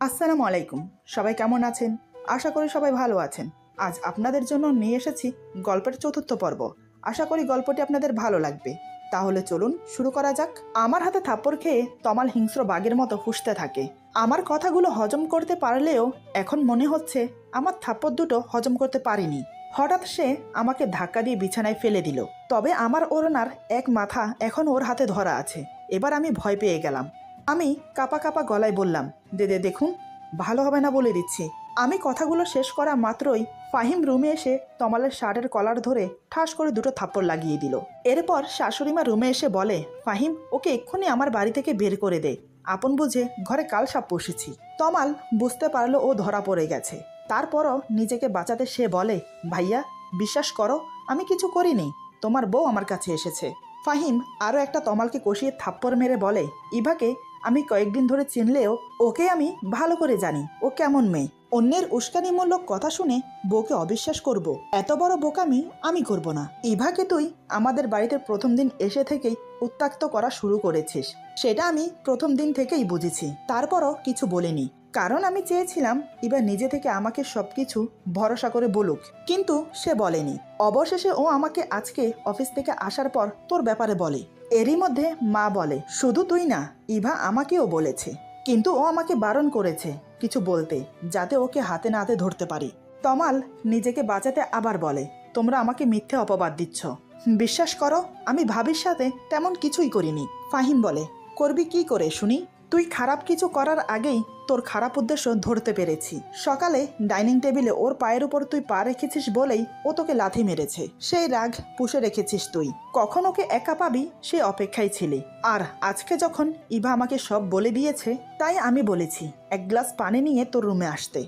আসসালামু আলাইকুম। সবাই কেমন আছেন? আশা করি সবাই ভালো আছেন। আজ আপনাদের জন্য নিয়ে এসেছি গল্পের চতুর্থ পর্ব। আশা করি গল্পটি আপনাদের ভালো লাগবে। তাহলে চলুন শুরু করা যাক। আমার হাতে থাপ্পড় খেয়ে তমাল হিংস্র বাঘের মতো ফুঁসতে থাকে। আমার কথাগুলো হজম করতে পারলেও এখন মনে হচ্ছে আমার থাপ্পড় দুটো হজম করতে পারিনি। হঠাৎ সে আমাকে ধাক্কা দিয়ে বিছানায় ফেলে দিল। তবে আমার ওড়নার এক মাথা এখন ওর হাতে ধরা আছে। এবার আমি ভয় পেয়ে গেলাম। আমি কাপা কাপা গলায় বললাম, দেখুন, ভালো হবে না বলে দিচ্ছি। আমি কথাগুলো শেষ করা মাত্রই ফাহিম রুমে এসে তমালের শার্টের কলার ধরে ঠাস করে দুটো থাপ্পড় লাগিয়ে দিল। এরপর শাশুড়িমা রুমে এসে বলে, ফাহিম, ওকে এক্ষুনি আমার বাড়ি থেকে বের করে দে। আপন বুঝে ঘরে কাল সাপ পুষেছি। তমাল বুঝতে পারলো ও ধরা পড়ে গেছে। তারপরও নিজেকে বাঁচাতে সে বলে, ভাইয়া, বিশ্বাস করো, আমি কিছু করিনি। তোমার বউ আমার কাছে এসেছে। ফাহিম আরও একটা তমালকে কষিয়ে থাপ্পড় মেরে বলে, ইভাকে আমি কয়েকদিন ধরে চিনলেও ওকে আমি ভালো করে জানি ও কেমন মেয়ে। অন্যের উস্কানিমূলক কথা শুনে বউকে অবিশ্বাস করব, এত বড় বোকামি আমি করব না। ইভাকে তুই আমাদের বাড়িতে প্রথম দিন এসে থেকেই উত্ত্যক্ত করা শুরু করেছিস, সেটা আমি প্রথম দিন থেকেই বুঝেছি। তারপরও কিছু বলিনি, কারণ আমি চেয়েছিলাম ইভা নিজে থেকে আমাকে সবকিছু ভরসা করে বলুক, কিন্তু সে বলেনি। অবশেষে ও আমাকে আজকে অফিস থেকে আসার পর তোর ব্যাপারে বলে। এরই মধ্যে মা বলে, শুধু তুই না, ইভা আমাকেও বলেছে, কিন্তু ও আমাকে বারণ করেছে কিছু বলতে, যাতে ওকে হাতে নাতে ধরতে পারি। তমাল নিজেকে বাঁচাতে আবার বলে, তোমরা আমাকে মিথ্যে অপবাদ দিচ্ছ। বিশ্বাস করো, আমি ভাবির সাথে তেমন কিছুই করিনি। ফাহিম বলে, করবি কি করে শুনি? তুই খারাপ কিছু করার আগেই তোর খারাপ উদ্দেশ্য ধরতে পেরেছি। সকালে ডাইনিং টেবিলে ওর পায়ের উপর তুই পা রেখেছিস বলেই ও তোকে লাথি মেরেছে। সেই রাগ পুষে রেখেছিস তুই। কখন ওকে একা পাবি সে অপেক্ষায় ছিলি। আর আজকে যখন ইভা আমাকে সব বলে দিয়েছে, তাই আমি বলেছি এক গ্লাস পানি নিয়ে তোর রুমে আসতে,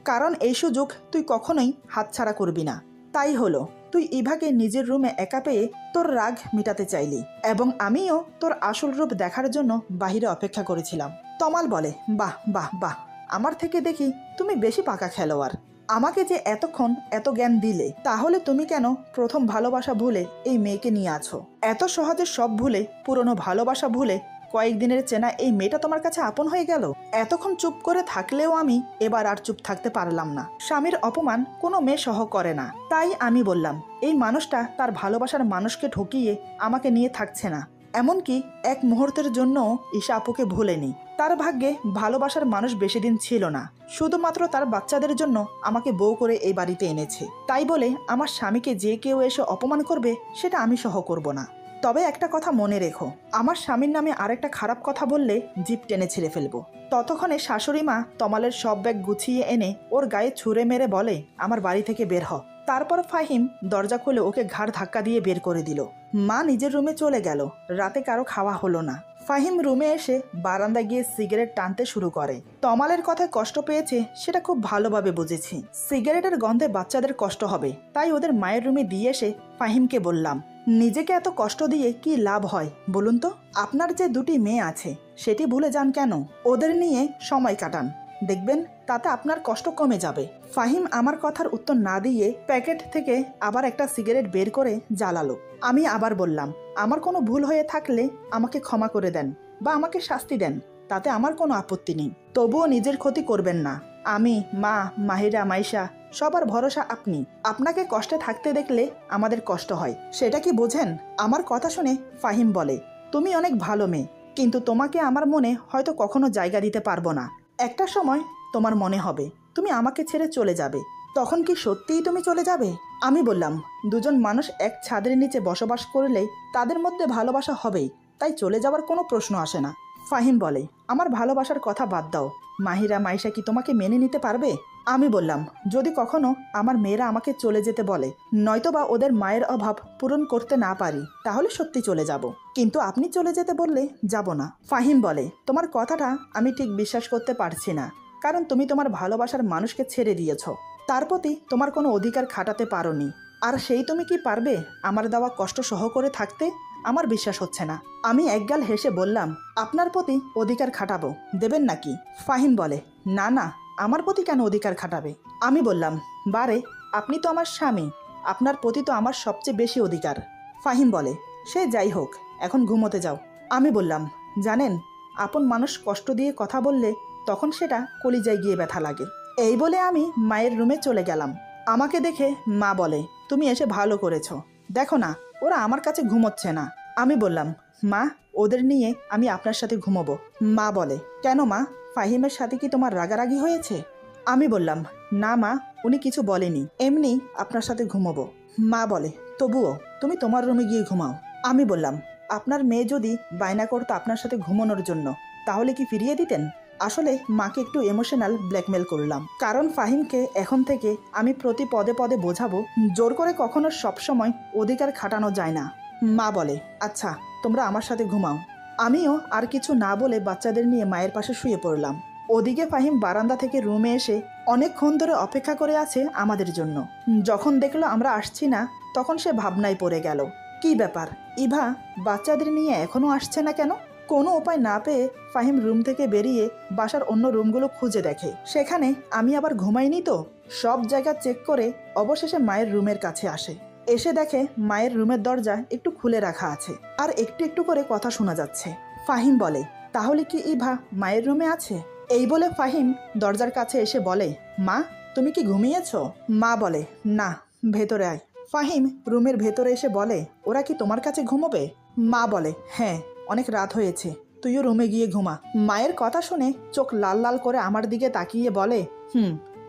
কারণ এই সুযোগ তুই কখনোই হাতছাড়া করবি না। তাই হলো, তুই ইভাকে নিজের রুমে একা পেয়ে তোর রাগ মেটাতে চাইলি, এবং আমিও তোর আসল রূপ দেখার জন্য বাহিরে অপেক্ষা করেছিলাম। তমাল বলে, বাহ বাহ বাহ, আমার থেকে দেখি তুমি বেশি পাকা খেলোয়াড়। আমাকে যে এতক্ষণ এত জ্ঞান দিলে, তাহলে তুমি কেন প্রথম ভালোবাসা ভুলে এই মেয়েকে নিয়ে আছো? এত সহজে সব ভুলে, পুরনো ভালোবাসা ভুলে কয়েকদিনের চেনা এই মেয়েটা তোমার কাছে আপন হয়ে গেল? এতক্ষণ চুপ করে থাকলেও আমি এবার আর চুপ থাকতে পারলাম না। স্বামীর অপমান কোনো মেয়ে সহ করে না। তাই আমি বললাম, এই মানুষটা তার ভালোবাসার মানুষকে ঠকিয়ে আমাকে নিয়ে থাকছে না। এমনকি এক মুহূর্তের জন্য ঈশা আপুকে ভুলেনি। তার ভাগ্যে ভালোবাসার মানুষ বেশি দিন ছিল না। শুধুমাত্র তার বাচ্চাদের জন্য আমাকে বউ করে এই বাড়িতে এনেছে। তাই বলে আমার স্বামীকে যে কেউ এসে অপমান করবে, সেটা আমি সহ করব না। তবে একটা কথা মনে রেখো, আমার স্বামীর নামে আরেকটা খারাপ কথা বললে জিভ টেনে ছিঁড়ে ফেলবো। ততক্ষণে শাশুড়ি মা তমালের সব ব্যাগ গুছিয়ে এনে ওর গায়ে ছুঁড়ে মেরে বলে, আমার বাড়ি থেকে বের হ। তারপর ফাহিম দরজা খুলে ওকে ঘাড় ধাক্কা দিয়ে বের করে দিল। মা নিজের রুমে চলে গেল। রাতে কারো খাওয়া হলো না। ফাহিম রুমে এসে বারান্দায় গিয়ে সিগারেট টানতে শুরু করে। তমালের কথায় কষ্ট পেয়েছে সেটা খুব ভালোভাবে বুঝেছি। সিগারেটের গন্ধে বাচ্চাদের কষ্ট হবে, তাই ওদের মায়ের রুমে দিয়ে এসে ফাহিমকে বললাম, নিজেকে এত কষ্ট দিয়ে কি লাভ হয় বলুন তো? আপনার যে দুটি মেয়ে আছে সেটি ভুলে যান কেন? ওদের নিয়ে সময় কাটান, দেখবেন তাতে আপনার কষ্ট কমে যাবে। ফাহিম আমার কথার উত্তর না দিয়ে প্যাকেট থেকে আবার একটা সিগারেট বের করে জ্বালালো। আমি আবার বললাম, আমার কোনো ভুল হয়ে থাকলে আমাকে ক্ষমা করে দেন বা আমাকে শাস্তি দেন, তাতে আমার কোনো আপত্তি নেই। তবুও নিজের ক্ষতি করবেন না। আমি, মা, মাহিরা, মাইশা, সবার ভরসা আপনি। আপনাকে কষ্টে থাকতে দেখলে আমাদের কষ্ট হয়, সেটা কি বোঝেন? আমার কথা শুনে ফাহিম বলে, তুমি অনেক ভালো মেয়ে, কিন্তু তোমাকে আমার মনে হয়তো কখনো জায়গা দিতে পারবো না। একটা সময় তোমার মনে হবে তুমি আমাকে ছেড়ে চলে যাবে। তখন কি সত্যিই তুমি চলে যাবে? আমি বললাম, দুজন মানুষ এক ছাদের নিচে বসবাস করলে তাদের মধ্যে ভালোবাসা হবেই, তাই চলে যাওয়ার কোনো প্রশ্ন আসে না। ফাহিম বলে, আমার ভালোবাসার কথা বাদ দাও, মাহিরা, মাইশা কি তোমাকে মেনে নিতে পারবে? আমি বললাম, যদি কখনো আমার মেয়েরা আমাকে চলে যেতে বলে, নয়তোবা ওদের মায়ের অভাব পূরণ করতে না পারি, তাহলে সত্যি চলে যাব, কিন্তু আপনি চলে যেতে বললে যাব না। ফাহিম বলে, তোমার কথাটা আমি ঠিক বিশ্বাস করতে পারছি না, কারণ তুমি তোমার ভালোবাসার মানুষকে ছেড়ে দিয়েছ, তার প্রতি তোমার কোনো অধিকার খাটাতে পারোনি। আর সেই তুমি কি পারবে আমার দেওয়া কষ্ট সহ করে থাকতে? আমার বিশ্বাস হচ্ছে না। আমি একগাল হেসে বললাম, আপনার প্রতি অধিকার খাটাবো, দেবেন নাকি? ফাহিম বলে, না না, আমার প্রতি কেন অধিকার খাটাবে? আমি বললাম, বারে, আপনি তো আমার স্বামী, আপনার প্রতি তো আমার সবচেয়ে বেশি অধিকার। ফাহিম বলে, সে যাই হোক, এখন ঘুমোতে যাও। আমি বললাম, জানেন, আপন মানুষ কষ্ট দিয়ে কথা বললে তখন সেটা কলিজায় গিয়ে ব্যথা লাগে। এই বলে আমি মায়ের রুমে চলে গেলাম। আমাকে দেখে মা বলে, তুমি এসে ভালো করেছো, দেখো না ওরা আমার কাছে ঘুমোচ্ছে না। আমি বললাম, মা ওদের নিয়ে আমি আপনার সাথে ঘুমোবো। মা বলে, কেন মা, ফাহিমের সাথে কি তোমার রাগারাগি হয়েছে? আমি বললাম, না মা, উনি কিছু বলেনি, এমনি আপনার সাথে ঘুমোবো। মা বলে, তবুও তুমি তোমার রুমে গিয়ে ঘুমাও। আমি বললাম, আপনার মেয়ে যদি বায়না করতো আপনার সাথে ঘুমানোর জন্য, তাহলে কি ফিরিয়ে দিতেন? আসলে মাকে একটু ইমোশনাল ব্ল্যাকমেল করলাম, কারণ ফাহিমকে এখন থেকে আমি প্রতি পদে পদে বোঝাবো জোর করে কখনো সবসময় অধিকার খাটানো যায় না। মা বলে, আচ্ছা তোমরা আমার সাথে ঘুমাও। আমিও আর কিছু না বলে বাচ্চাদের নিয়ে মায়ের পাশে শুয়ে পড়লাম। ওদিকে ফাহিম বারান্দা থেকে রুমে এসে অনেকক্ষণ ধরে অপেক্ষা করে আছে আমাদের জন্য। যখন দেখলো আমরা আসছি না, তখন সে ভাবনায় পড়ে গেল, কি ব্যাপার, ইভা বাচ্চাদের নিয়ে এখনো আসছে না কেন? কোনো উপায় না পেয়ে ফাহিম রুম থেকে বেরিয়ে বাসার অন্য রুমগুলো খুঁজে দেখে, সেখানে আমি আবার ঘুমাইনি তো। সব জায়গা চেক করে অবশেষে মায়ের রুমের কাছে আসে। এসে দেখে মায়ের রুমের দরজা একটু খুলে রাখা আছে, আর একটু একটু করে কথা শোনা যাচ্ছে। ফাহিম বলে, তাহলে কি ইভা মায়ের রুমে আছে? এই বলে ফাহিম দরজার কাছে এসে বলে, মা তুমি কি ঘুমিয়েছ? মা বলে, না, ভেতরে আয়। ফাহিম রুমের ভেতরে এসে বলে, ওরা কি তোমার কাছে ঘুমোবে? মা বলে, হ্যাঁ, অনেক রাত হয়েছে, তুইও রুমে গিয়ে ঘুমা। মায়ের কথা শুনে চোখ লাল লাল করে আমার দিকে তাকিয়ে বলে,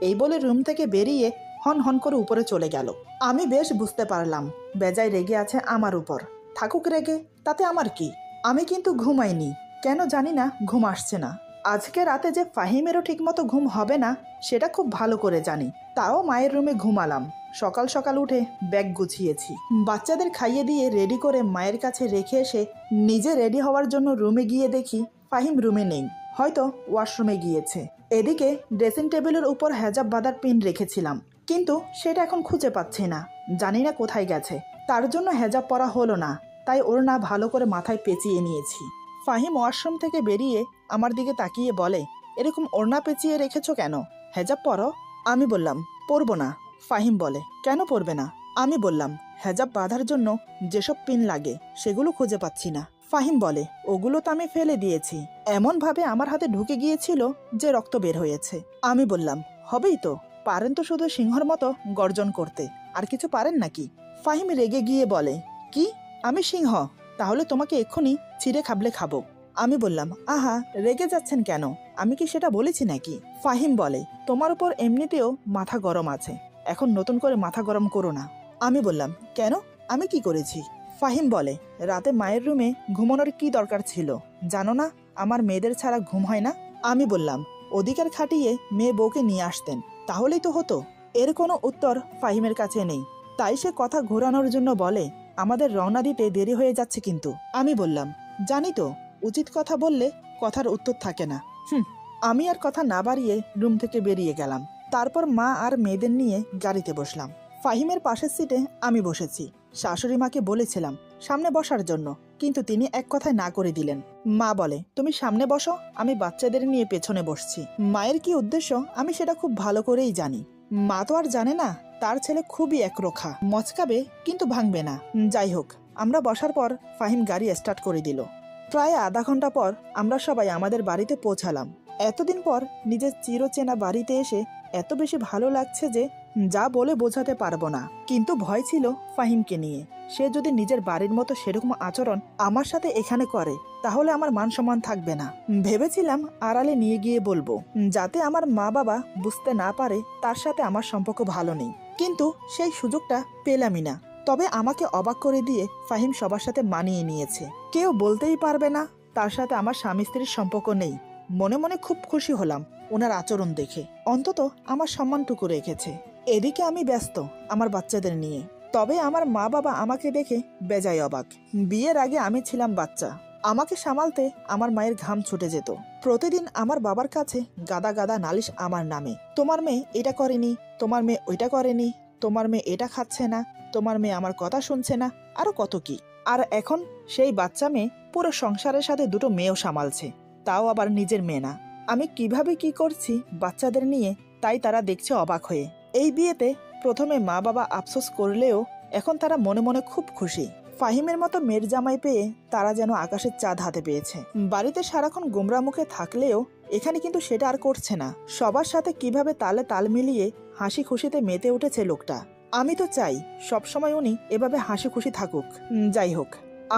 এই বলে রুম থেকে বেরিয়ে হন হন করে উপরে চলে গেল। আমি বেশ বুঝতে পারলাম বেজায় রেগে আছে আমার উপর। থাকুক রেগে, তাতে আমার কি? আমি কিন্তু ঘুমাইনি, কেন জানি না ঘুম আসছে না। আজকে রাতে যে ফাহিমেরও ঠিকমতো ঘুম হবে না সেটা খুব ভালো করে জানি, তাও মায়ের রুমে ঘুমালাম। সকাল সকাল উঠে ব্যাগ গুছিয়েছি, বাচ্চাদের খাইয়ে দিয়ে রেডি করে মায়ের কাছে রেখে এসে নিজে রেডি হওয়ার জন্য রুমে গিয়ে দেখি ফাহিম রুমে নেই, হয়তো ওয়াশরুমে গিয়েছে। এদিকে ড্রেসিং টেবিলের উপর হেজাব বাঁধার পিন রেখেছিলাম, কিন্তু সেটা এখন খুঁজে পাচ্ছি না, জানি না কোথায় গেছে। তার জন্য হেজাব পরা হলো না, তাই ওড়না ভালো করে মাথায় পেঁচিয়ে নিয়েছি। ফাহিম ওয়াশরুম থেকে বেরিয়ে আমার দিকে তাকিয়ে বলে, এরকম ওড়না পেঁচিয়ে রেখেছো কেন? হেজাব পরো। আমি বললাম, পরবো না। ফাহিম বলে, কেন পরবে না? আমি বললাম, হেজাব বাঁধার জন্য যেসব পিন লাগে সেগুলো খুঁজে পাচ্ছি না। ফাহিম বলে, ওগুলো তো আমি ফেলে দিয়েছি, এমনভাবে আমার হাতে ঢুকে গিয়েছিল যে রক্ত বের হয়েছে। আমি বললাম, হবেই তো, পারেন তো শুধু সিংহর মতো গর্জন করতে, আর কিছু পারেন নাকি? ফাহিম রেগে গিয়ে বলে, কি, আমি সিংহ? তাহলে তোমাকে এক্ষুনি ছিঁড়ে খাবলে খাবো। আমি বললাম, আহা, রেগে যাচ্ছেন কেন? আমি কি সেটা বলেছি নাকি? ফাহিম বলে, তোমার উপর এমনিতেও মাথা গরম আছে, এখন নতুন করে মাথা গরম করো না। আমি বললাম, কেন, আমি কি করেছি? ফাহিম বলে, রাতে মায়ের রুমে ঘুমানোর কি দরকার ছিল? জানো না আমার মেয়েদের ছাড়া ঘুম হয় না? আমি বললাম, অধিকার খাটিয়ে মেয়ে বউকে নিয়ে আসতেন, তাহলেই তো হতো। এর কোনো উত্তর ফাহিমের কাছে নেই, তাই সে কথা ঘোরানোর জন্য বলে, আমাদের রওনা দিতে দেরি হয়ে যাচ্ছে কিন্তু। আমি বললাম, জানি তো, উচিত কথা বললে কথার উত্তর থাকে না। আমি আর কথা না বাড়িয়ে রুম থেকে বেরিয়ে গেলাম। তারপর মা আর মেয়েদের নিয়ে গাড়িতে বসলাম। ফাহিমের পাশের সিটে আমি বসেছি। শাশুড়ি মাকে বলেছিলাম সামনে বসার জন্য, কিন্তু তিনি এক কথায় না করে দিলেন। মা বলে, তুমি সামনে বসো, আমি বাচ্চাদের নিয়ে পেছনে বসছি। মায়ের কি উদ্দেশ্য আমি সেটা খুব ভালো করেই জানি। মা তো আর জানে না তার ছেলে খুবই একরোখা, মচকাবে কিন্তু ভাঙবে না। যাই হোক, আমরা বসার পর ফাহিম গাড়ি স্টার্ট করে দিল। প্রায় আধা ঘন্টা পর আমরা সবাই আমাদের বাড়িতে পৌঁছালাম। এতদিন পর নিজের চিরচেনা বাড়িতে এসে এত বেশি ভালো লাগছে যে যা বলে বোঝাতে পারবো না। কিন্তু ভয় ছিল ফাহিমকে নিয়ে, সে যদি নিজের বাড়ির মতো সেরকম আচরণ আমার সাথে এখানে করে তাহলে আমার মান সম্মান থাকবে না। ভেবেছিলাম আড়ালে নিয়ে গিয়ে বলবো, যাতে আমার মা বাবা বুঝতে না পারে তার সাথে আমার সম্পর্ক ভালো নেই, কিন্তু সেই সুযোগটা পেলামই না। তবে আমাকে অবাক করে দিয়ে ফাহিম সবার সাথে মানিয়ে নিয়েছে, কেউ বলতেই পারবে না তার সাথে আমার স্বামী স্ত্রীর সম্পর্ক নেই। মনে মনে খুব খুশি হলাম ওনার আচরণ দেখে, অন্তত আমার সম্মানটুকু রেখেছে। এদিকে আমি ব্যস্ত আমার বাচ্চাদের নিয়ে, তবে আমার মা বাবা আমাকে দেখে বেজায় অবাক। বিয়ের আগে আমি ছিলাম বাচ্চা, আমাকে সামালতে আমার মায়ের ঘাম ছুটে যেত। প্রতিদিন আমার বাবার কাছে গাদা গাদা নালিশ আমার নামে, তোমার মেয়ে এটা করেনি, তোমার মেয়ে ওইটা করেনি, তোমার মেয়ে এটা খাচ্ছে না, তোমার মেয়ে আমার কথা শুনছে না, আরো কত কি। আর এখন সেই বাচ্চা মেয়ে পুরো সংসারের সাথে দুটো মেয়েও সামালছে, তাও আবার নিজের মেয়ে না। আমি কিভাবে কি করছি বাচ্চাদের নিয়ে, তাই তারা দেখছে অবাক হয়ে। এই বিয়েতে প্রথমে মা বাবা আফসোস করলেও এখন তারা মনে মনে খুব খুশি। ফাহিমের মতো মেয়ের জামাই পেয়ে তারা যেন আকাশের চাঁদ হাতে পেয়েছে। বাড়িতে সারাক্ষণ গোমরা মুখে থাকলেও এখানে কিন্তু সেটা আর করছে না। সবার সাথে কিভাবে তালে তাল মিলিয়ে হাসি খুশিতে মেতে উঠেছে লোকটা। আমি তো চাই সবসময় উনি এভাবে হাসি খুশি থাকুক। যাই হোক,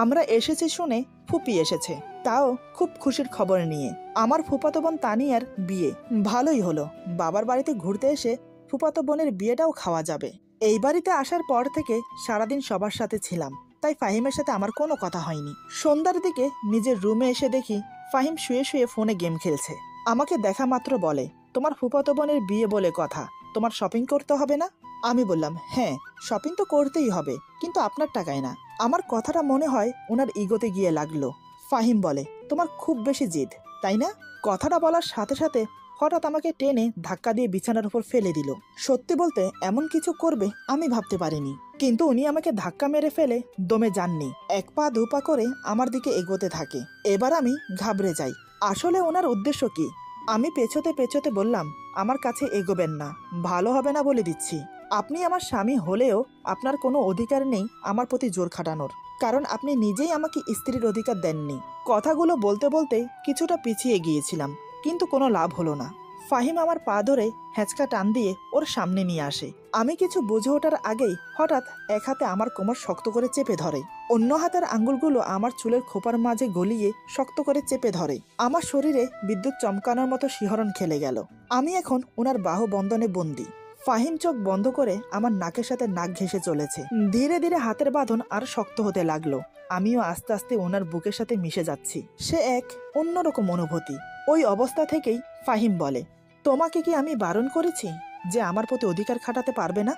আমরা এসেছি শুনে ফুপি এসেছে, তাও খুব খুশির খবর নিয়ে। আমার ফুফাতো বোন তানিয়ার বিয়ে। ভালোই হলো, বাবার বাড়িতে ঘুরতে এসে ফুফাতো বোনের বিয়েটাও খাওয়া যাবে। এই বাড়িতে আসার পর থেকে সারাদিন সবার সাথে ছিলাম, তাই ফাহিমের সাথে আমার কোনো কথা হয়নি। সন্ধ্যার দিকে নিজের রুমে এসে দেখি ফাহিম শুয়ে শুয়ে ফোনে গেম খেলছে। আমাকে দেখা মাত্র বলে, তোমার ফুফাতো বোনের বিয়ে বলে কথা, তোমার শপিং করতে হবে না? আমি বললাম, হ্যাঁ শপিং তো করতেই হবে, কিন্তু আপনার টাকায় না। আমার কথাটা মনে হয় ওনার ইগোতে গিয়ে লাগলো। ফাহিম বলে, তোমার খুব বেশি জিদ, তাই না? কথাটা বলার সাথে সাথে হঠাৎ আমাকে টেনে ধাক্কা দিয়ে বিছানার উপর ফেলে দিল। সত্যি বলতে এমন কিছু করবে আমি ভাবতে পারিনি, কিন্তু উনি আমাকে ধাক্কা মেরে ফেলে দমে যাননি, এক পা দু পা করে আমার দিকে এগোতে থাকে। এবার আমি ঘাবড়ে যাই, আসলে ওনার উদ্দেশ্য কি? আমি পেছোতে পেছোতে বললাম, আমার কাছে এগোবেন না, ভালো হবে না বলে দিচ্ছি। আপনি আমার স্বামী হলেও আপনার কোনো অধিকার নেই আমার প্রতি জোর খাটানোর, কারণ আপনি নিজেই আমাকে স্ত্রীর অধিকার দেননি। কথাগুলো বলতে বলতে কিছুটা পিছিয়ে গিয়েছিলাম, কিন্তু কোনো লাভ হলো না। ফাহিম আমার পা ধরে হ্যাঁচকা টান দিয়ে ওর সামনে নিয়ে আসে। আমি কিছু বুঝে ওঠার আগেই হঠাৎ এক হাতে আমার কোমর শক্ত করে চেপে ধরে, অন্য হাতের আঙ্গুলগুলো আমার চুলের খোপার মাঝে গলিয়ে শক্ত করে চেপে ধরে। আমার শরীরে বিদ্যুৎ চমকানোর মতো শিহরণ খেলে গেল। আমি এখন ওনার বাহু বন্ধনে বন্দী। ফাহিম চোখ বন্ধ করে আমার নাকের সাথে নাক ঘেঁষে চলেছে। ধীরে ধীরে হাতের বাঁধন আর শক্ত হতে লাগলো। আমিও আস্তে আস্তে ওনার বুকের সাথে মিশে যাচ্ছি। সে এক অন্যরকম অনুভূতি। ওই অবস্থা থেকেই ফাহিম বলে, তোমাকে কি আমি বারণ করেছি যে আমার প্রতি অধিকার খাটাতে পারবে না?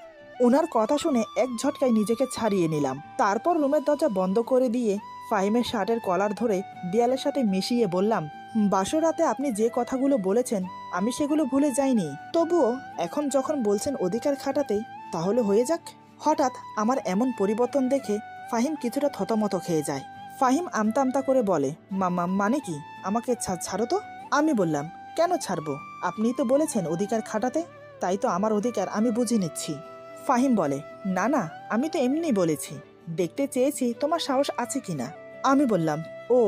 ওনার কথা শুনে এক ঝটকায় নিজেকে ছাড়িয়ে নিলাম। তারপর রুমের দরজা বন্ধ করে দিয়ে ফাহিমের শার্টের কলার ধরে দেয়ালের সাথে মিশিয়ে বললাম, বাসর রাতে আপনি যে কথাগুলো বলেছেন আমি সেগুলো ভুলে যাইনি, তবুও এখন যখন বলছেন অধিকার খাটাতে, তাহলে হয়ে যাক। হঠাৎ আমার এমন পরিবর্তন দেখে ফাহিম কিছুটা থতমত খেয়ে যায়। ফাহিম আমতা আমতা করে বলে, মামা মানে কি? আমাকে ছাড়ো তো। আমি বললাম, কেন ছাড়বো? আপনিই তো বলেছেন অধিকার খাটাতে, তাই তো আমার অধিকার আমি বুঝে নিচ্ছি। ফাহিম বলে, না না, আমি তো এমনি বলেছি, দেখতে চেয়েছি তোমার সাহস আছে কিনা। আমি বললাম, ও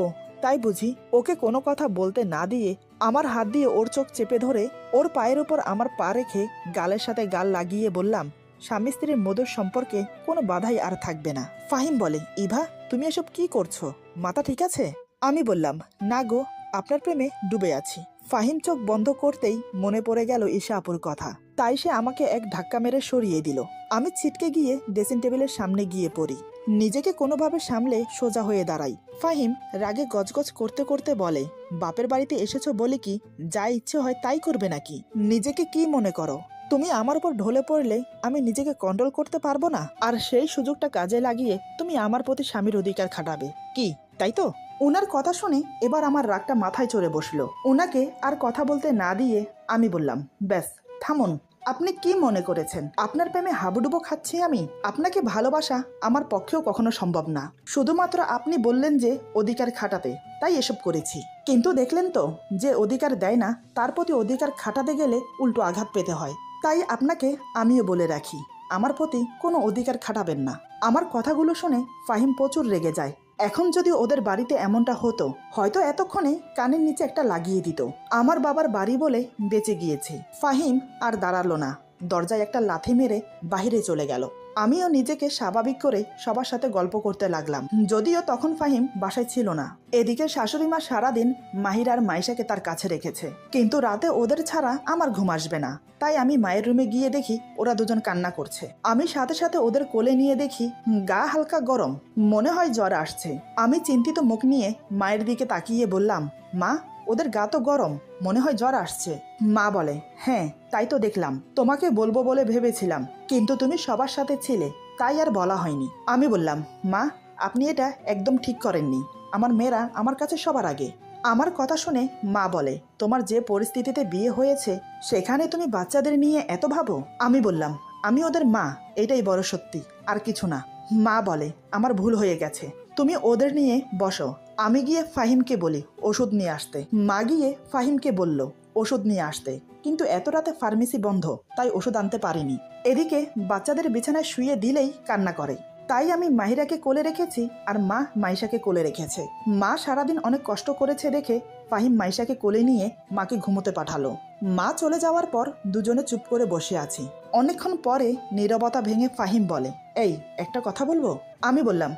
তাই বুঝি? ওকে কোনো কথা বলতে না দিয়ে আমার হাত দিয়ে ওর চোখ চেপে ধরে ওর পায়ের উপর আমার পা রেখে গালের সাথে গাল লাগিয়ে বললাম, স্বামী স্ত্রীর মধুর সম্পর্কে কোনো বাধাই আর থাকবে না। ফাহিম বলে, ইভা তুমি এসব কি করছো? মাথা ঠিক আছে? আমি বললাম, না গো, আপনার প্রেমে ডুবে আছি। ফাহিম চোখ বন্ধ করতেই মনে পড়ে গেল ঈশা আপুর কথা, তাই সে আমাকে এক ধাক্কা মেরে সরিয়ে দিল। আমি ছিটকে গিয়ে ড্রেসিং টেবিলের সামনে গিয়ে পড়ি। নিজেকে কোনোভাবে সামলে সোজা হয়ে দাঁড়াই। ফাহিম রাগে গজগজ করতে করতে বলে, বাপের বাড়িতে এসেছো বলে কি যা ইচ্ছে হয় তাই করবে নাকি? নিজেকে কি মনে করো? তুমি আমার উপর ঢলে পড়লে আমি নিজেকে কন্ট্রোল করতে পারবো না, আর সেই সুযোগটা কাজে লাগিয়ে তুমি আমার প্রতি স্বামীর অধিকার খাটাবে কি, তাই তো? উনার কথা শুনে এবার আমার রাগটা মাথায় চড়ে বসলো। উনাকে আর কথা বলতে না দিয়ে আমি বললাম, ব্যাস থামুন। আপনি কি মনে করেছেন আপনার প্রেমে হাবুডুবো খাচ্ছি আমি? আপনাকে ভালোবাসা আমার পক্ষেও কখনো সম্ভব না। শুধুমাত্র আপনি বললেন যে অধিকার খাটাতে, তাই এসব করেছি। কিন্তু দেখলেন তো, যে অধিকার দেয় না তার প্রতি অধিকার খাটাতে গেলে উল্টো আঘাত পেতে হয়। তাই আপনাকে আমিও বলে রাখি, আমার প্রতি কোনো অধিকার খাটাবেন না। আমার কথাগুলো শুনে ফাহিম প্রচুর রেগে যায়। এখন যদি ওদের বাড়িতে এমনটা হতো, হয়তো এতক্ষণে কানের নিচে একটা লাগিয়ে দিত। আমার বাবার বাড়ি বলে বেঁচে গিয়েছে। ফাহিম আর দাঁড়ালো না, দরজায় একটা লাথি মেরে বাহিরে চলে গেল। আমিও নিজেকে স্বাভাবিক করে সবার সাথে গল্প করতে লাগলাম, যদিও তখন ফাহিম বাসায় ছিল না। এদিকে শাশুড়ি মা সারাদিন মাহির আর মাইশাকে তার কাছে রেখেছে, কিন্তু রাতে ওদের ছাড়া আমার ঘুম আসবে না। তাই আমি মায়ের রুমে গিয়ে দেখি ওরা দুজন কান্না করছে। আমি সাথে সাথে ওদের কোলে নিয়ে দেখি গা হালকা গরম, মনে হয় জ্বর আসছে। আমি চিন্তিত মুখ নিয়ে মায়ের দিকে তাকিয়ে বললাম, মা ওদের গা তো গরম, মনে হয় জ্বর আসছে। মা বলে, হ্যাঁ তাই তো দেখলাম, তোমাকে বলবো বলে ভেবেছিলাম, কিন্তু তুমি সবার সাথে ছিলে তাই আর বলা হয়নি। আমি বললাম, মা আপনি এটা একদম ঠিক করেননি, আমার মেয়েরা আমার কাছে সবার আগে। আমার কথা শুনে মা বলে, তোমার যে পরিস্থিতিতে বিয়ে হয়েছে সেখানে তুমি বাচ্চাদের নিয়ে এত ভাবো? আমি বললাম, আমি ওদের মা, এটাই বড় সত্যি, আর কিছু না। মা বলে, আমার ভুল হয়ে গেছে, তুমি ওদের নিয়ে বসো, আমি গিয়ে ফাহিমকে বলি ওষুধ নিয়ে আসতে। মা গিয়ে ফাহিমকে বলল ওষুধ নিয়ে আসতে, কিন্তু এত রাতে ফার্মেসি বন্ধ, তাই ওষুধ আনতে পারিনি। এদিকে বাচ্চাদের বিছানায় শুয়ে দিলেই কান্না করে। তাই আমি মাহিরাকে কোলে রেখেছি আর মা মাইশাকে কোলে রেখেছে। মা সারাদিন অনেক কষ্ট করেছে দেখে ফাহিম মাইশাকে কোলে নিয়ে মাকে ঘুমোতে পাঠালো। মা চলে যাওয়ার পর দুজনে চুপ করে বসে আছি। অনেকক্ষণ পরে নীরবতা ভেঙে ফাহিম বলে, এই একটা কথা বলবো? আমি বললাম,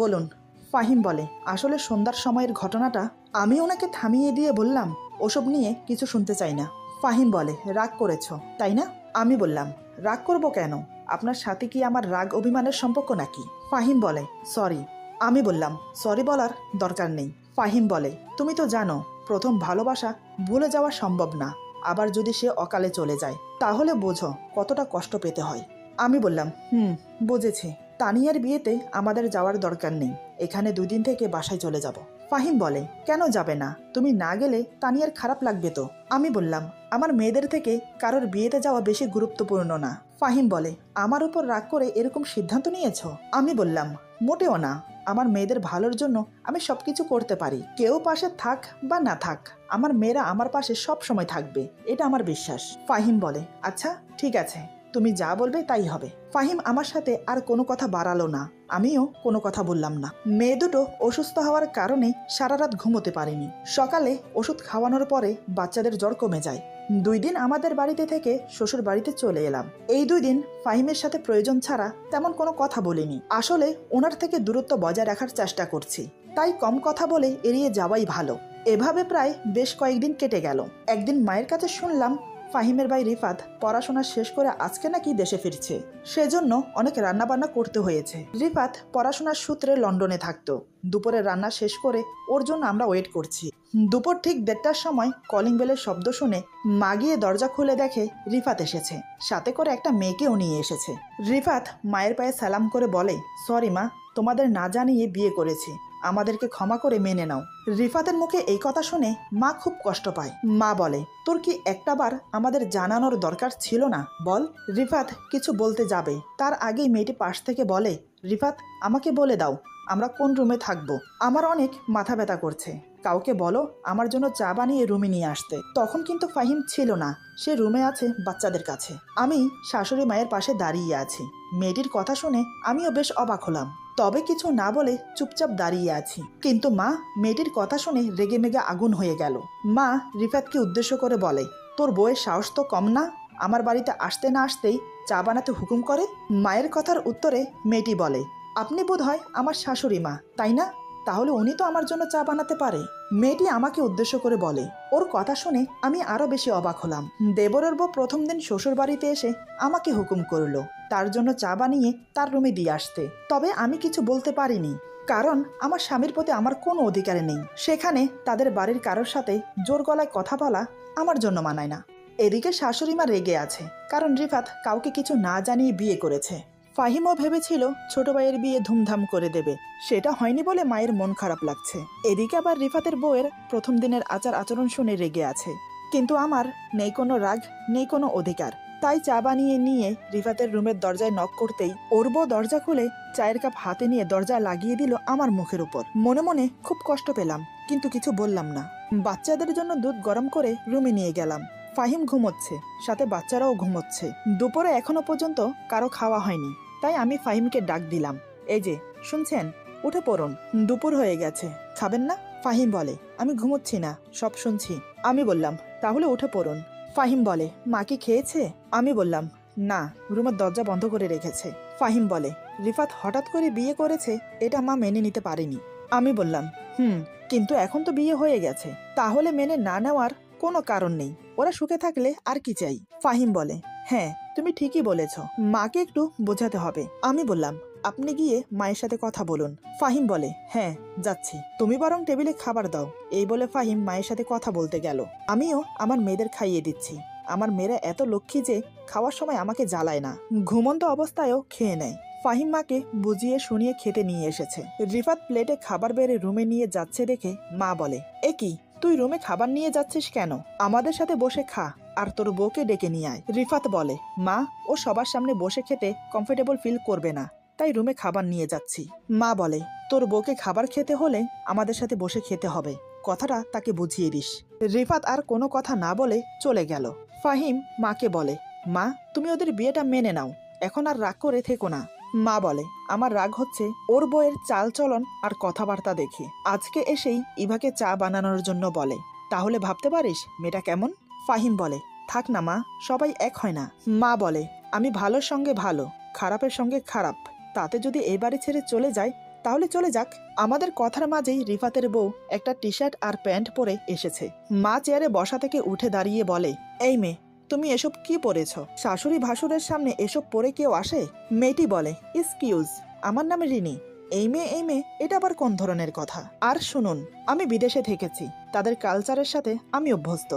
বলুন। ফাহিম বলে, আসলে সন্ধ্যার সময়ের ঘটনাটা। আমি ওনাকে থামিয়ে দিয়ে বললাম, ওসব নিয়ে কিছু শুনতে চাই না। ফাহিম বলে, রাগ করেছো তাই না? আমি বললাম, রাগ করব কেন? আপনার সাথে কি আমার রাগ অভিমানের সম্পর্ক নাকি? ফাহিম বলে, সরি। আমি বললাম, সরি বলার দরকার নেই। ফাহিম বলে, তুমি তো জানো প্রথম ভালোবাসা ভুলে যাওয়া সম্ভব না, আবার যদি সে অকালে চলে যায় তাহলে বোঝো কতটা কষ্ট পেতে হয়। আমি বললাম, বুঝেছি। তানিয়ার বিয়েতে আমাদের যাওয়ার দরকার নেই, এখানে 2 দিন থেকে বাসায় চলে যাব। ফাহিম বলে, কেন যাবে না? তুমি না গেলে তানিয়ার খারাপ লাগবে তো। আমি বললাম, আমার মেয়েদের থেকে কারোর বিয়েতে যাওয়া বেশি গুরুত্বপূর্ণ না। ফাহিম বলে, আমার উপর রাগ করে এরকম সিদ্ধান্ত নিয়েছ? আমি বললাম, মোটেও না। আমার মেয়েদের ভালোর জন্য আমি সবকিছু করতে পারি, কেউ পাশে থাক বা না থাক আমার মেয়েরা আমার পাশে সব সময় থাকবে, এটা আমার বিশ্বাস। ফাহিম বলে, আচ্ছা ঠিক আছে, তুমি যা বলবে তাই হবে। ফাহিম আমার সাথে আর কোনো কথা বাড়ালো না, আমিও কোনো কথা বললাম না। মেয়ে দুটো অসুস্থ হওয়ার কারণে সারা রাত ঘুমোতে পারিনি। সকালে ওষুধ খাওয়ানোর পরে বাচ্চাদের জ্বর কমে যায়। 2 দিন আমাদের বাড়িতে থেকে শ্বশুর বাড়িতে চলে এলাম। এই 2 দিন ফাহিমের সাথে প্রয়োজন ছাড়া তেমন কোনো কথা বলিনি। আসলে ওনার থেকে দূরত্ব বজায় রাখার চেষ্টা করছি, তাই কম কথা বলে এড়িয়ে যাওয়াই ভালো। এভাবে প্রায় বেশ কয়েকদিন কেটে গেল। একদিন মায়ের কাছে শুনলাম ফাহিমের ভাই রিফাত পড়াশোনা শেষ করে আজকে নাকি দেশে ফিরছে, সেজন্য অনেক রান্নাবান্না করতে হয়েছে। রিফাত পড়াশোনার সূত্রে লন্ডনে থাকতো। দুপুরে রান্না শেষ করে ওর জন্য আমরা ওয়েট করছি। দুপুর ঠিক 1:30টার সময় কলিং বেলের শব্দ শুনে মা গিয়ে দরজা খুলে দেখে রিফাত এসেছে, সাথে করে একটা মেয়েকেও নিয়ে এসেছে। রিফাত মায়ের পায়ে সালাম করে বলে, সরি মা, তোমাদের না জানিয়ে বিয়ে করেছি, আমাদেরকে ক্ষমা করে মেনে নাও। রিফাতের মুখে এই কথা শুনে মা খুব কষ্ট পায়। মা বলে, তোর কি একটাবার আমাদের জানানোর দরকার ছিল না? বল। রিফাত কিছু বলতে যাবে তার আগেই মেয়েটি পাশ থেকে বলে, রিফাত আমাকে বলে দাও আমরা কোন রুমে থাকবো, আমার অনেক মাথা ব্যথা করছে, কাউকে বলো আমার জন্য চা বানিয়ে রুমে নিয়ে আসতে। তখন কিন্তু ফাহিম ছিল না, সে রুমে আছে বাচ্চাদের কাছে। আমি শাশুড়ি মায়ের পাশে দাঁড়িয়ে আছি। মেয়েটির কথা শুনে আমিও বেশ অবাক হলাম, তবে কিছু না বলে চুপচাপ দাঁড়িয়ে আছি। কিন্তু মা মেয়েটির কথা শুনে রেগে মেগে আগুন হয়ে গেল। মা রিফাতকে উদ্দেশ্য করে বলে, তোর বউয়ের সাহস তো কম না, আমার বাড়িতে আসতে না আসতেই চা বানাতে হুকুম করে। মায়ের কথার উত্তরে মেয়েটি বলে, আপনি বোধহয় আমার শাশুড়ি মা তাই না? তাহলে উনি তো আমার জন্য চা বানাতে পারে। মেয়েটি আমাকে উদ্দেশ্য করে বলে। ওর কথা শুনে আমি আরো বেশি অবাক হলাম। দেবরের বউ প্রথম দিন শ্বশুর বাড়িতে এসে আমাকে হুকুম করলো তার জন্য চা বানিয়ে তার রুমে দিয়ে আসতে। তবে আমি কিছু বলতে পারিনি, কারণ আমার স্বামীর প্রতি আমার কোনো অধিকার নেই। সেখানে তাদের বাড়ির কারোর সাথে জোর গলায় কথা বলা আমার জন্য মানায় না। এদিকে শাশুড়ি মা রেগে আছে, কারণ রিফাত কাউকে কিছু না জানিয়ে বিয়ে করেছে। ফাহিমও ভেবেছিল ছোট ভাইয়ের বিয়ে ধুমধাম করে দেবে, সেটা হয়নি বলে মায়ের মন খারাপ লাগছে। এদিকে আবার রিফাতের বউয়ের প্রথম দিনের আচার আচরণ শুনে রেগে আছে, কিন্তু আমার নেই কোনো রাগ, নেই কোনো অধিকার। তাই চা বানিয়ে নিয়ে রিফাতের রুমের দরজায় নক করতেই ওর বউ দরজা খুলে চায়ের কাপ হাতে নিয়ে দরজা লাগিয়ে দিল আমার মুখের উপর। মনে মনে খুব কষ্ট পেলাম, কিন্তু কিছু বললাম না। বাচ্চাদের জন্য দুধ গরম করে রুমে নিয়ে গেলাম। ফাহিম ঘুমোচ্ছে, সাথে বাচ্চারাও ঘুমোচ্ছে। দুপুরে এখনো পর্যন্ত কারো খাওয়া হয়নি, তাই আমি ফাহিমকে ডাক দিলাম, এই যে শুনছেন, উঠে পড়ুন, দুপুর হয়ে গেছে, খাবেন না? ফাহিম বলে, আমি ঘুমোচ্ছি না, সব শুনছি। আমি বললাম, তাহলে উঠে পড়ুন। ফাহিম বলে, মা কি খেয়েছে? আমি বললাম, না, রুমের দরজা বন্ধ করে রেখেছে। ফাহিম বলে, রিফাত হঠাৎ করে বিয়ে করেছে, এটা মা মেনে নিতে পারেনি। আমি বললাম, কিন্তু এখন তো বিয়ে হয়ে গেছে, তাহলে মেনে না নেওয়ার কোনো কারণ নেই, ওরা সুখে থাকলে আর কি চাই। ফাহিম বলে, হ্যাঁ তুমি ঠিকই বলেছ, মাকে একটু বোঝাতে হবে। আমি বললাম, আপনি গিয়ে মায়ের সাথে কথা বলুন। ফাহিম বলে, হ্যাঁ যাচ্ছি, তুমি বরং টেবিলে খাবার দাও। এই বলে ফাহিম মায়ের সাথে কথা বলতে গেল। আমিও আমার মেয়েদের খাইয়ে দিচ্ছি। আমার মেয়েরা এত লক্ষ্মী যে খাওয়ার সময় আমাকে জ্বালায় না, ঘুমন্ত অবস্থায়ও খেয়ে নেয়। ফাহিম মাকে বুঝিয়ে শুনিয়ে খেতে নিয়ে এসেছে। রিফাত প্লেটে খাবার বেড়ে রুমে নিয়ে যাচ্ছে দেখে মা বলে, এ কি, তুই রুমে খাবার নিয়ে যাচ্ছিস কেন? আমাদের সাথে বসে খা, আর তোর বউকে ডেকে নিয়ে আয়। রিফাত বলে, মা ও সবার সামনে বসে খেতে কমফোর্টেবল ফিল করবে না, তাই রুমে খাবার নিয়ে যাচ্ছি। মা বলে, তোর বউকে খাবার খেতে হলে আমাদের সাথে বসে খেতে হবে, কথাটা তাকে বুঝিয়ে দিস। রিফাত আর কোনো কথা না বলে চলে গেল। ফাহিম মাকে বলে, মা তুমি ওদের বিয়েটা মেনে নাও, এখন আর রাগ করে থেকো না, মা বলে, আমার রাগ হচ্ছে ওর বউয়ের চালচলন আর কথাবার্তা দেখে। আজকে এসেই ইভাকে চা বানানোর জন্য বলে। তাহলে ভাবতে পারিস মেয়েটা কেমন? ফাহিম বলে, থাক না মা, সবাই এক হয় না। মা বলে, আমি ভালোর সঙ্গে ভালো, খারাপের সঙ্গে খারাপ। তাতে যদি এই বাড়ি ছেড়ে চলে যায় তাহলে চলে যাক। আমাদের কথার মাঝেই রিফাতের বউ একটা টি শার্ট আর প্যান্ট পরে এসেছে। মা চেয়ারে বসা থেকে উঠে দাঁড়িয়ে বলে, এই মেয়ে, তুমি এসব কি পরেছ? শাশুড়ি ভাসুরের সামনে এসব পরে কেউ আসে? মেয়েটি বলে, এক্সকিউজ, আমার নাম রিনি। এই মেয়ে, এটা আবার কোন ধরনের কথা? আর শুনুন, আমি বিদেশে থেকেছি, তাদের কালচারের সাথে আমি অভ্যস্ত।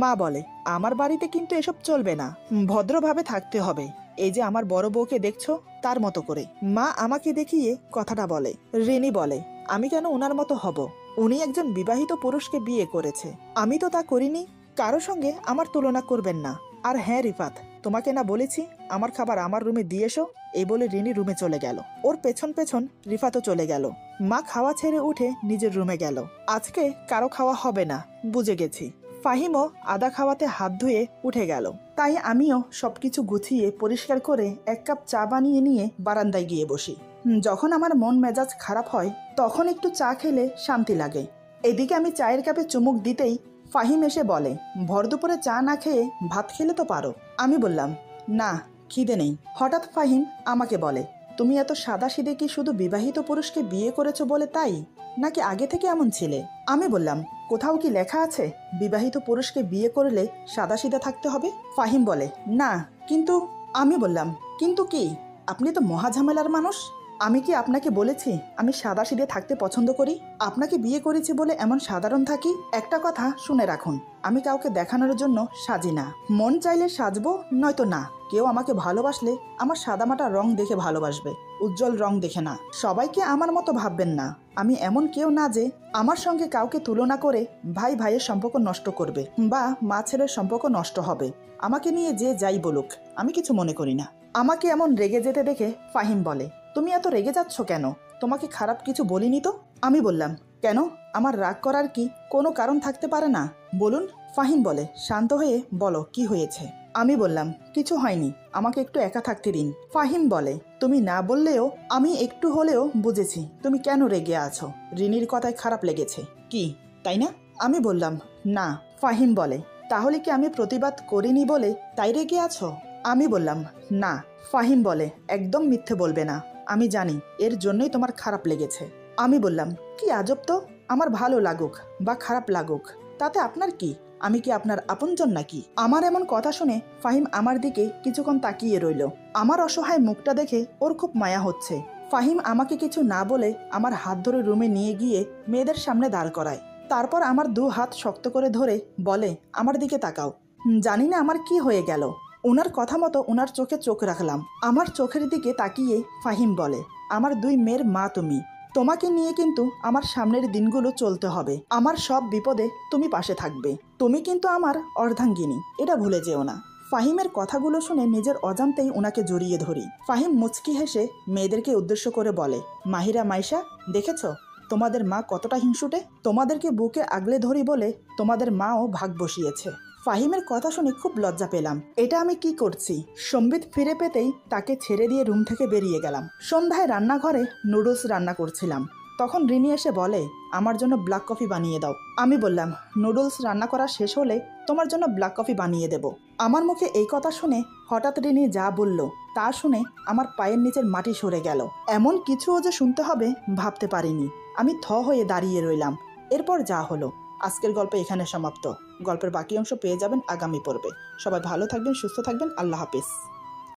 মা বলে, আমার বাড়িতে কিন্তু এসব চলবে না, ভদ্রভাবে থাকতে হবে। এই যে আমার বড় বউকে দেখছো, তার মতো করে। মা আমাকে দেখিয়ে কথাটা বলে। রিনি বলে, আমি কেন ওনার মতো হব? উনি একজন বিবাহিত পুরুষকে বিয়ে করেছে, আমি তো তা করিনি। কারো সঙ্গে আমার তুলনা করবেন না। আর হ্যাঁ রিফাত, তোমাকে না বলেছি আমার খাবার আমার রুমে দিয়ে এসো? এই বলে রিনি রুমে চলে গেল। ওর পেছন পেছন রিফাতও চলে গেল। মা খাওয়া ছেড়ে উঠে নিজের রুমে গেল। আজকে কারো খাওয়া হবে না, বুঝে গেছি। ফাহিমও আদা খাওয়াতে হাত ধুয়ে উঠে গেল। তাই আমিও সবকিছু গুছিয়ে পরিষ্কার করে এক কাপ চা বানিয়ে নিয়ে বারান্দায় গিয়ে বসি। যখন আমার মন মেজাজ খারাপ হয় তখন একটু চা খেলে শান্তি লাগে। এদিকে আমি চায়ের কাপে চুমুক দিতেই ফাহিম এসে বলে, ভর দুপুরে চা না খেয়ে ভাত খেলে তো পারো। আমি বললাম, না, খিদে নেই। হঠাৎ ফাহিম আমাকে বলে, তুমি এত সাদাসিধে কি শুধু বিবাহিত পুরুষকে বিয়ে করেছো বলে তাই, নাকি আগে থেকে এমন ছিলে? আমি বললাম, কোথাও কি লেখা আছে বিবাহিত পুরুষকে বিয়ে করলে সাদাসিধে থাকতে হবে? ফাহিম বলে, না কিন্তু। আমি বললাম, কিন্তু কি? আপনি তো মহাঝামেলার মানুষ। আমি কি আপনাকে বলেছি আমি সাদাসিধে থাকতে পছন্দ করি? আপনাকে বিয়ে করেছি বলে এমন সাধারণ থাকি? একটা কথা শুনে রাখুন, আমি কাউকে দেখানোর জন্য সাজি না। মন চাইলে সাজবো, নয়তো না। কেউ আমাকে ভালোবাসলে আমার সাদামাটা রং দেখে ভালোবাসবে, উজ্জ্বল রং দেখে না। সবাইকে আমার মতো ভাববেন না। আমি এমন কেউ না যে আমার সঙ্গে কাউকে তুলনা করে ভাই ভাইয়ের সম্পর্ক নষ্ট করবে বা মা ছেলের সম্পর্ক নষ্ট হবে। আমাকে নিয়ে যে যাই বলুক, আমি কিছু মনে করি না। আমাকে এমন রেগে যেতে দেখে ফাহিম বলে, তুমি এত রেগে যাচ্ছ কেন? তোমাকে খারাপ কিছু বলিনি তো। আমি বললাম, কেন? আমার রাগ করার কি কোনো কারণ থাকতে পারে না? বলুন। ফাহিম বলে, শান্ত হয়ে বলো কি হয়েছে। আমি বললাম, কিছু হয়নি, আমাকে একটু একা থাকতে দিন। ফাহিম বলে, তুমি না বললেও আমি একটু হলেও বুঝেছি তুমি কেন রেগে আছো। রিনির কথায় খারাপ লেগেছে কি, তাই না? আমি বললাম, না। ফাহিম বলে, তাহলে কি আমি প্রতিবাদ করিনি বলে তাই রেগে আছো? আমি বললাম, না। ফাহিম বলে, একদম মিথ্যে বলবে না, আমি জানি এর জন্যই তোমার খারাপ লেগেছে। আমি বললাম, কি আজব তো, আমার ভালো লাগুক বা খারাপ লাগুক তাতে আপনার কি? আমি কি আপনার আপনজন নাকি? আমার এমন কথা শুনে ফাহিম আমার দিকে কিছুক্ষণ তাকিয়ে রইল। আমার অসহায় মুখটা দেখে ওর খুব মায়া হচ্ছে। ফাহিম আমাকে কিছু না বলে আমার হাত ধরে রুমে নিয়ে গিয়ে মেয়েদের সামনে দাঁড় করায়। তারপর আমার দু হাত শক্ত করে ধরে বলে, আমার দিকে তাকাও। জানি না আমার কি হয়ে গেল। ওনার কথা মতো ওনার চোখে চোখ রাখলাম। আমার চোখের দিকে তাকিয়ে ফাহিম বলে, আমার দুই মেয়ের মা তুমি। তোমাকে নিয়ে কিন্তু আমার সামনের দিনগুলো চলতে হবে। আমার সব বিপদে তুমি পাশে থাকবে। তুমি কিন্তু আমার অর্ধাঙ্গিনী, এটা ভুলে যেও না। ফাহিমের কথাগুলো শুনে নিজের অজান্তেই ওনাকে জড়িয়ে ধরি। ফাহিম মুচকি হেসে মেয়েদেরকে উদ্দেশ্য করে বলে, মাহিরা, মাইশা, দেখেছ তোমাদের মা কতটা হিংসুটে? তোমাদেরকে বুকে আগলে ধরি বলে তোমাদের মাও ভাগ বসিয়েছে। ফাহিমের কথা শুনে খুব লজ্জা পেলাম। এটা আমি কি করছি? সম্বিত ফিরে পেতেই তাকে ছেড়ে দিয়ে রুম থেকে বেরিয়ে গেলাম। সন্ধ্যায় রান্নাঘরে নুডলস রান্না করছিলাম। তখন রিনি এসে বলে, আমার জন্য ব্ল্যাক কফি বানিয়ে দাও। আমি বললাম, নুডলস রান্না করা শেষ হলে তোমার জন্য ব্ল্যাক কফি বানিয়ে দেব। আমার মুখে এই কথা শুনে হঠাৎ রিনি যা বলল তা শুনে আমার পায়ের নিচের মাটি সরে গেল। এমন কিছুও যে শুনতে হবে ভাবতে পারিনি। আমি থ হয়ে দাঁড়িয়ে রইলাম। এরপর যা হলো। আজকের গল্প এখানে সমাপ্ত। গল্পের বাকি অংশ পেয়ে যাবেন আগামী পর্বে। সবাই ভালো থাকবেন, সুস্থ থাকবেন। আল্লাহ হাফিজ।